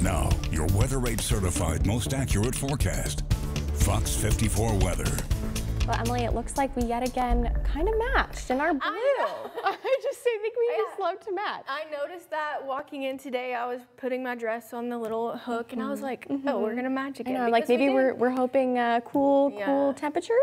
Now, your Weather Rate certified most accurate forecast. Fox 54 weather. Well, Emily, it looks like we yet again kind of matched in our blue. I think we just love to match. I noticed that walking in today. I was putting my dress on the little hook, and I was like, "Oh, we're gonna match again." I know, like maybe we're hoping cool temperatures.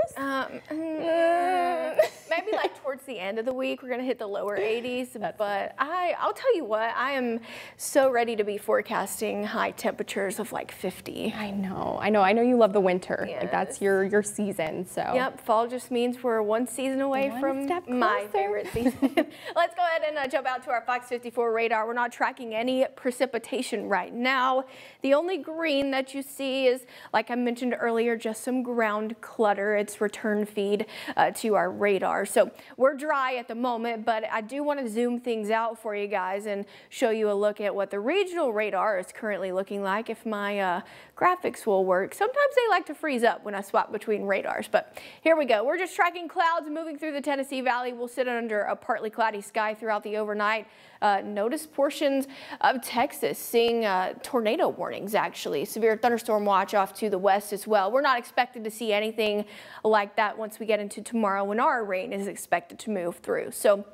Maybe like towards the end of the week, we're gonna hit the lower 80s. But I'll tell you what, I am so ready to be forecasting high temperatures of like 50. I know you love the winter. Yes. Like that's your season. So yep, fall just means we're one season away from my favorite season. Let's go ahead and jump out to our Fox 54 radar. We're not tracking any precipitation right now. The only green that you see is, like I mentioned earlier, just some ground clutter. It's return feed to our radar. So we're dry at the moment, but I do want to zoom things out for you guys and show you a look at what the regional radar is currently looking like, if my graphics will work. Sometimes they like to freeze up when I swap between radars, but here we go. We're just tracking clouds moving through the Tennessee Valley. We'll sit under a partly cloudy sky throughout the overnight. Notice portions of Texas seeing tornado warnings, actually. Severe thunderstorm watch off to the west as well. We're not expected to see anything like that once we get into tomorrow when our rain is expected to move through. So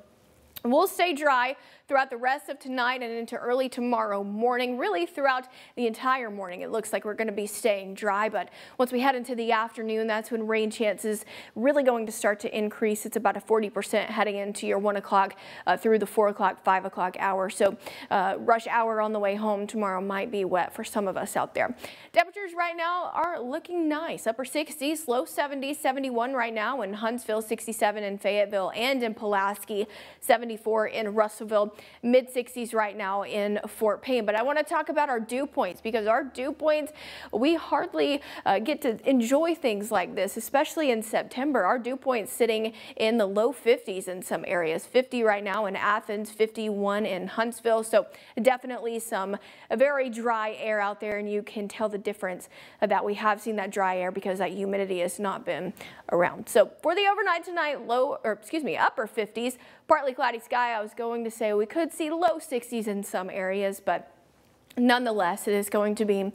we'll stay dry throughout the rest of tonight and into early tomorrow morning, really throughout the entire morning. It looks like we're going to be staying dry, but once we head into the afternoon, that's when rain chances really going to start to increase. It's about a 40% heading into your 1 o'clock through the 4 o'clock, 5 o'clock hour. So rush hour on the way home tomorrow might be wet for some of us out there. Temperatures right now are looking nice. Upper 60s, low 70s, 71 right now in Huntsville, 67 in Fayetteville and in Pulaski, 74 in Russellville. Mid 60s right now in Fort Payne. But I want to talk about our dew points, because our dew points, we hardly get to enjoy things like this, especially in September. Our dew points sitting in the low 50s in some areas. 50 right now in Athens, 51 in Huntsville. So definitely some very dry air out there, and you can tell the difference that we have seen that dry air because that humidity has not been around. So for the overnight tonight, upper 50s, partly cloudy sky. I was going to say we could see low 60s in some areas, but nonetheless, it is going to be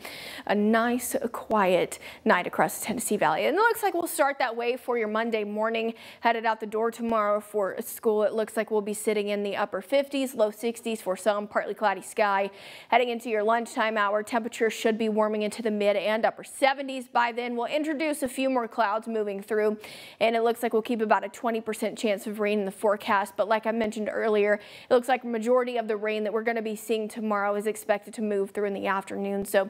a nice, quiet night across the Tennessee Valley. And it looks like we'll start that way for your Monday morning. Headed out the door tomorrow for school, it looks like we'll be sitting in the upper 50s, low 60s for some, partly cloudy sky. Heading into your lunchtime hour, temperatures should be warming into the mid and upper 70s by then. We'll introduce a few more clouds moving through, and it looks like we'll keep about a 20% chance of rain in the forecast. But like I mentioned earlier, it looks like the majority of the rain that we're going to be seeing tomorrow is expected to move through in the afternoon. So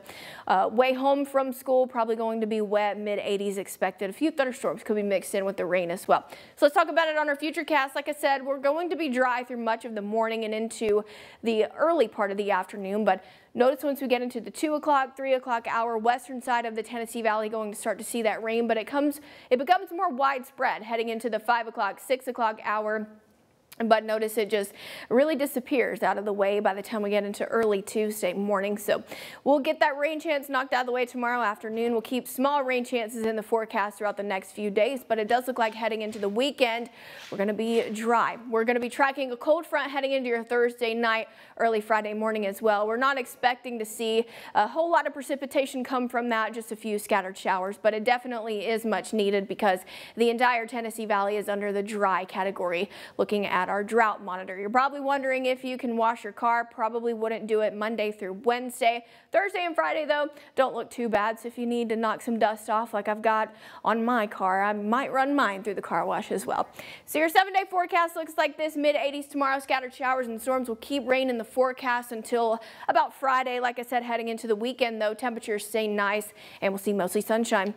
way home from school, probably going to be wet, mid 80s expected. A few thunderstorms could be mixed in with the rain as well. So let's talk about it on our futurecast. Like I said, we're going to be dry through much of the morning and into the early part of the afternoon, but notice once we get into the 2 o'clock, 3 o'clock hour, western side of the Tennessee Valley, going to start to see that rain, but it becomes more widespread heading into the 5 o'clock, 6 o'clock hour. But notice it just really disappears out of the way by the time we get into early Tuesday morning. So we'll get that rain chance knocked out of the way tomorrow afternoon. We'll keep small rain chances in the forecast throughout the next few days, but it does look like heading into the weekend, we're going to be dry. We're going to be tracking a cold front heading into your Thursday night, early Friday morning as well. We're not expecting to see a whole lot of precipitation come from that, just a few scattered showers, but it definitely is much needed because the entire Tennessee Valley is under the dry category. Looking at our drought monitor, you're probably wondering if you can wash your car. Probably wouldn't do it Monday through Wednesday. Thursday and Friday though don't look too bad, so if you need to knock some dust off like I've got on my car, I might run mine through the car wash as well. So your 7-day forecast looks like this: mid 80s tomorrow. Scattered showers and storms will keep rain in the forecast until about Friday. Like I said, heading into the weekend though, temperatures stay nice and we'll see mostly sunshine.